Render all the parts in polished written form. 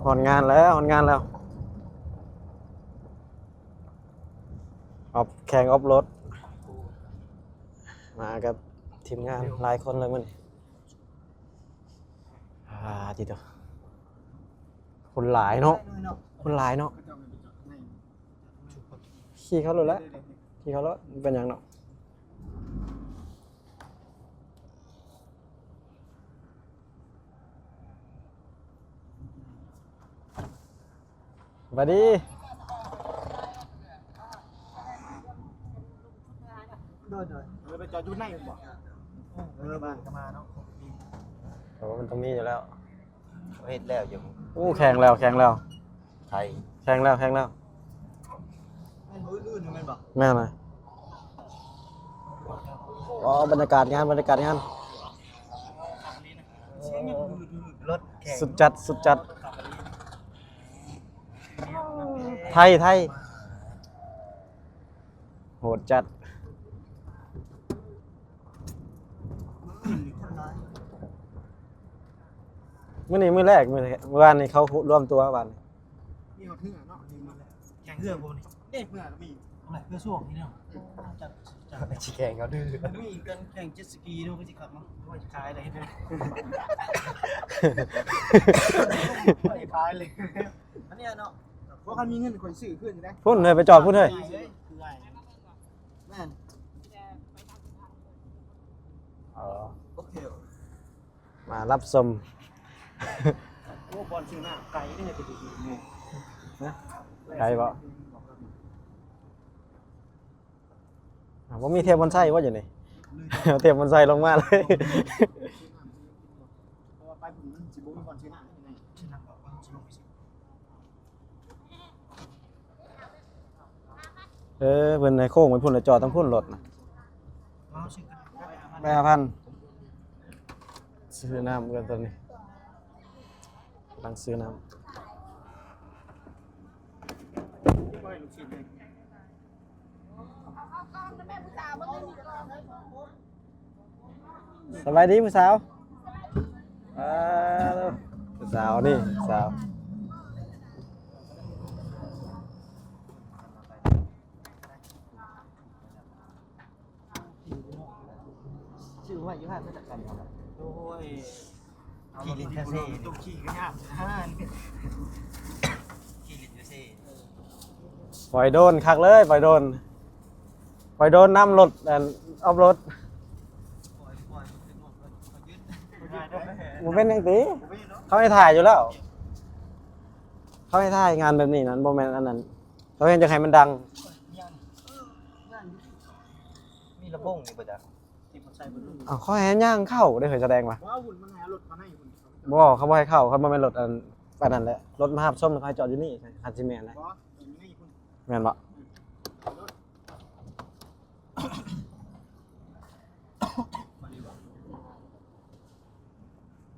หอนงานแล้วหอนงานแล้วออฟแข่งออฟรถมากับทีมงานหลายคนเลยมันทีเดียวคนหลายเนาะคนหลายเนาะขี่เขารถแล้วขี่เขารถเป็นยังเนาะสวัสดีไปจอดอยู่ไหนบ่บ้านก็มาเนาะโอ้มันต้องมีอยู่แล้วเขาเฮ็ดแล้วอยู่ อู้แข่งแล้วแข่งแล้ว ไทย แข่งแล้วแข่งแล้ว มันลื่นๆมันบ่ แม่น่ะอ๋อบรรยากาศงานบรรยากาศงาน เสียงยังรถแข่ง สุดจัดสุดจัดไทยไทยโหดจัดมื้อนี้มื้อแรกมื้อวานนี้เขารวมตัววัน นี่เขาเถื่อเนาะแข่งเรือบ่นี่เด็กเมื่อมีอะไรเพื่อช่วงนี้เนาะจัด ชิแข่งเขาดื้อ มีกันแข่งเจ็ตสกีเนาะก็สิขับเนาะว่าจะขายอะไรเด้อไม่ขายเลยอันนี้เนาะเพราะคันมีเงินคนซื้อขึ้นได้ พุ่นเลยไปจอดพุ่นเลย คือไงแม่น โอเค มารับชม โอ้บอลชิงหน้าไกลนี่จะดีนี่ นะไกลบ่ว่ามีเทปบอนไซว่าอยู่นี่ เอาเทปบอนไซลงมาเลย เพราะว่าไปผมมันสิบ่มีบอลชิงหน้ายังไงชิงหน้าบอกว่าสิลงไปสิ เพิ่นให้โค้งไว้พุ่นแล้วจอดต้องพุ่นรถน่ะ เอาสิกัน แม่พันซื้อน้ำกันตอนนี้กำลังซื้อน้ำสบายดีผู้สาวผู้สาวนี่สาว ชื่อว่าอยู่ห้างมาจากกันครับ โอ้ย ขี่ลินเทเซ่ ต้องขี่กันยากนี่ ขี่ลินเทเซ่ ปล่อยโดนคักเลยปล่อยโดนน้ำรถออฟรถ ปล่อยถึงหมดเลยยึดได้ได้ มันเป็นยังตีเขาให้ถ่ายอยู่แล้ว เขาให้ถ่ายงานแบบนี้นั้นโมเมนต์อันนั้นเขาเห็นจะให้มันดัง มีระบงนี่ป่ะจ๊ะ ที่มันใส่บน อ้าวเขาให้ย่างเข้าได้เคยแสดงป่ะ ว้าหุ่นมันหารถมาให้หุ่น บอกเขาบอกให้เข้าเขาบ่แม่นรถอันนั้นแหละรถมาหับส้มแล้วเขาให้จอดอยู่นี่คันซีเมนต์นะ เพราะอย่างนี้คุณ แม่นบ่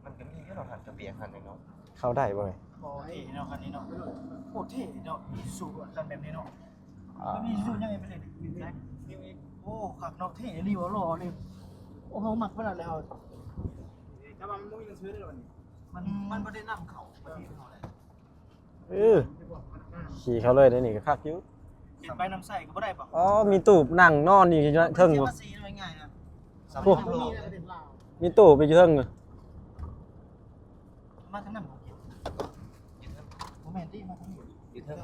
มันก็มีแค่เราหันกระเบียงหันเนาะ เข้าได้บ่เลย โอ้ยเนาะคันนี้เนาะโคตรเท่เนาะมีสูคันแบบนี้เนาะมีสูยังไงไปเลยโอ้ขับเนาะเท่รีวอลนี่โอ้โหหมักขนาดแล้วแต่ว่ามันไม่มีเงินซื้อได้หรอมันไม่ได้นำเขาประเทศเขาเลย ขี่เขาเลยได้นี่ก็คักอยู่ เห็นไปน้ำใส่ก็ไม่ได้ปะ อ๋อมีตู้นั่งนอนอยู่เทิง เสีย บ่ ภาษีง่ายๆนะ สำหรับโลก มีตู้ไปอยู่เทิงอยู่ มาทั้งนั้นผมแมนตี้มาทั้งนี้ อยู่เทิง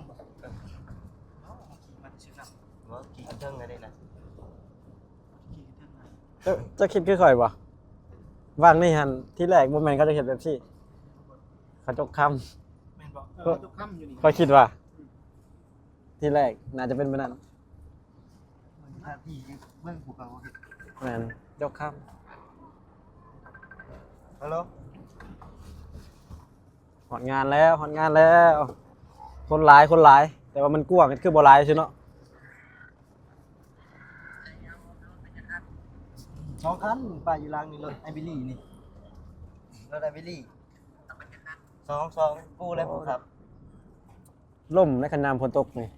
ขี่มาชื่อน้ำ ว่าขี่กันเทิงอะไรนะ ขี่ขึ้นมา จะคิดคือข่อยบ่วางนี่หันที่แรกบ่แม่นเขาจะเฮ็ดแบบซี่เขาจกคำ แมนบอกทุกค่ำอยู่นี่ ข่อยคิดว่า ที่แรกน่าจะเป็นแบบนั้น ท่าที่เบื้องภูเขา แม่นยกคำ ฮัลโหล หอนงานแล้วหอนงานแล้ว คนหลายคนหลาย แต่ว่ามันกว้างคือบ่หลายใช่เนาะ 2 คันป่าอยู่ล่างนี่รถไอบิลี่นี่ รถไอวิลลี่สองกูเลยผมครับ ล่มในคันน้ำฝนตกนี่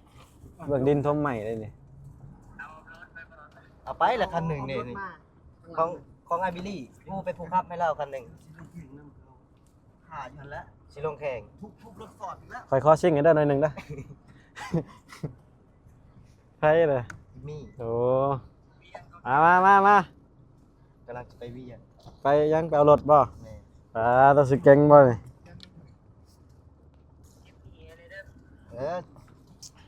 เบื้องดินท่วมใหม่เลยนี่ เอาไปละคันหนึ่งนี่ของไอวิลลี่กูไปผูกพับให้เราคันหนึ่ง ขาดอยู่แล้ว สิลงแข่ง ทุบรถฟอร์ดอีกแล้ว คอยคอชิ่งกันได้หน่อยหนึงเด้อ ใช่เลย มี โอ้มาก ำลังจะไปเวียน ไปยังไปเอารถบ่ แม่ ตัวสิเก่งบ่นี่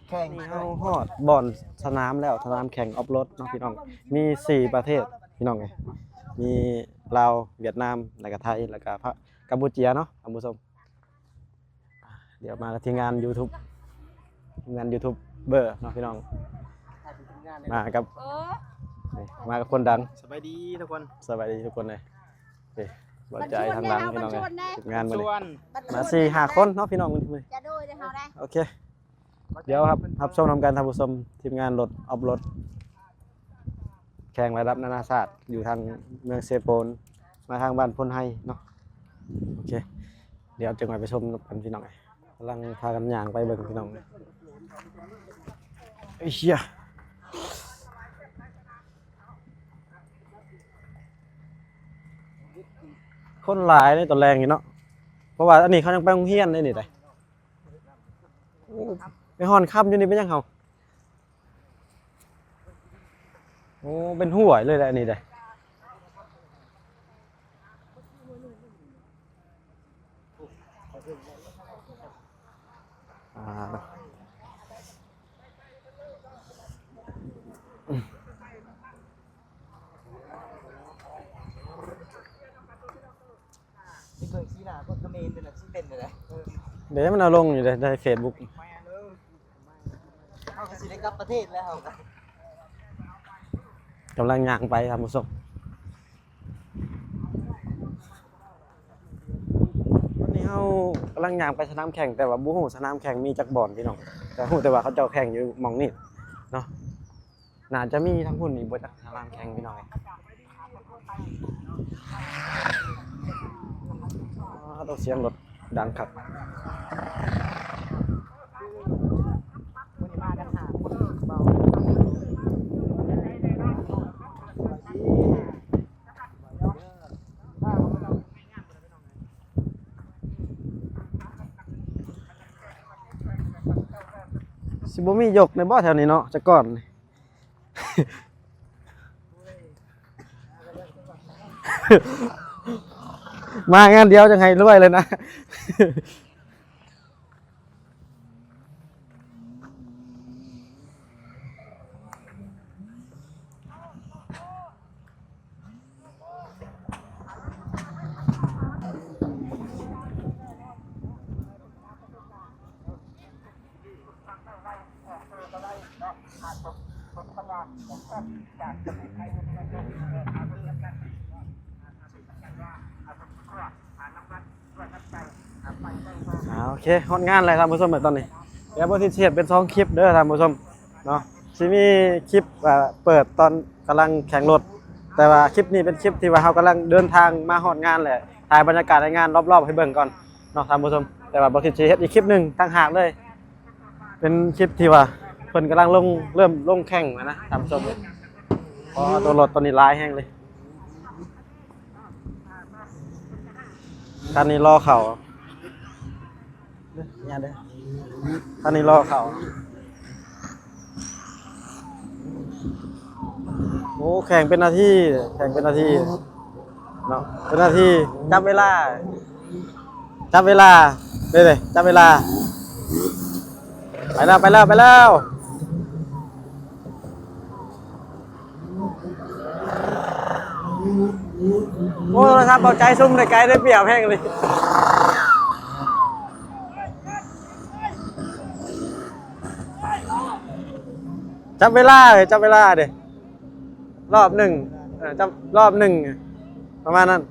แข่ง นี่เฮาฮอดบ่อนสนามแล้วสนามแข่งออฟโรดเนาะพี่น้องมี4ประเทศพี่น้องเอ้ยมีลาวเวียดนามแล้วก็ไทยแล้วก็กัมพูชาเนาะท่านผู้ชมเดี๋ยวมาที่งาน YouTube งาน YouTube เบอร์เนาะพี่น้องมากับนี่มากับคนดัง สบายดีทุกคน สวัสดีทุกคนเลยนี่บอใจทางหลังพี่น้องเลยทีมงานมา ส่ เลย วน มา4-5 คนเนาะพี่น้องมื้อนี้ จะดูจะเขาได้ โอเค เดี๋ยวครับชมทำการทำผู้ชมทีมงานรถออฟรถแข่งระดับนานาชาติอยู่ทางเมืองเซโปนมาทางบ้านพนไฮเนาะโอเค เดี๋ยวจึงไปชมกันพี่น้องเลยกำลังพากันย่างไปเบิ่งพี่น้องเลยไอ้เชี่ยคนหลายในตอนแรงอยู่เนาะเพราะว่าอันนี้เขายังไปโรงเรียนได้นี่ได้ไปหอนค่ำอยู่นี่เป็นยังเขาโอ้เป็นห่วยเลยแหละนี่ได้ที่เบิ่งซีหน้าคนเขมรนี่แหละสิเป็นเลยนะ เดี๋ยวมันเอาลงอยู่ในเฟซบุ๊ก เฮาก็สิได้กลับประเทศแล้วเฮาก็ กำลังย่างไปทำผู้ชมวันนี้เขากำลังย่างไปสนามแข่งแต่ว่าบูฮูสนามแข่งมีจักบ่อนพี่น้องแต่ฮู้แต่ว่าเขาเจ้าแข่งอยู่หมองนี่เนาะน่าจะมีทั้งหุ่นอีกบ่จักสนามแข่งพี่น้องต้องเสียงรถดังครับ มื้อนี้มากันหาคนเบา สิบ่มียกในบ่แถวนี้เนาะจะก่อน มางานเดียวจังไงรวยเลยนะ โอเคฮอตงานอะไรท่านผู้ชมแบบตอนนี้เดี๋ยวบทีเชียดเป็น2 คลิปเด้อท่านผู้ชมเนาะสิมีคลิปเปิดตอนกำลังแข่งรถแต่ว่าคลิปนี้เป็นคลิปที่ว่าเขากำลังเดินทางมาฮอตงานแหละถ่ายบรรยากาศในงานรอบๆให้เบิ่งก่อนเนาะท่านผู้ชมแต่ว่าบทีเชียดอีกคลิปหนึ่งต่างหากเลยเป็นคลิปที่ว่าเพิ่นกำลังเริ่มลงแข่งนะท่านผู้ชมเพราะตัวรถตอนนี้ร้ายแห้งเลยคันนี้รอเข่าเนี่ยเด้อท่านนี้รอเขาโอ้แข่งเป็นนาทีเนาะเป็นนาทีจับเวลาเลยจับเวลาไปแล้วโอ้ครับเอาใจซุ่มในไกลได้เปรียบแห้งเลยจับเวลาเดี๋ยวรอบหนึ่งจับรอบหนึ่งประมาณนั้น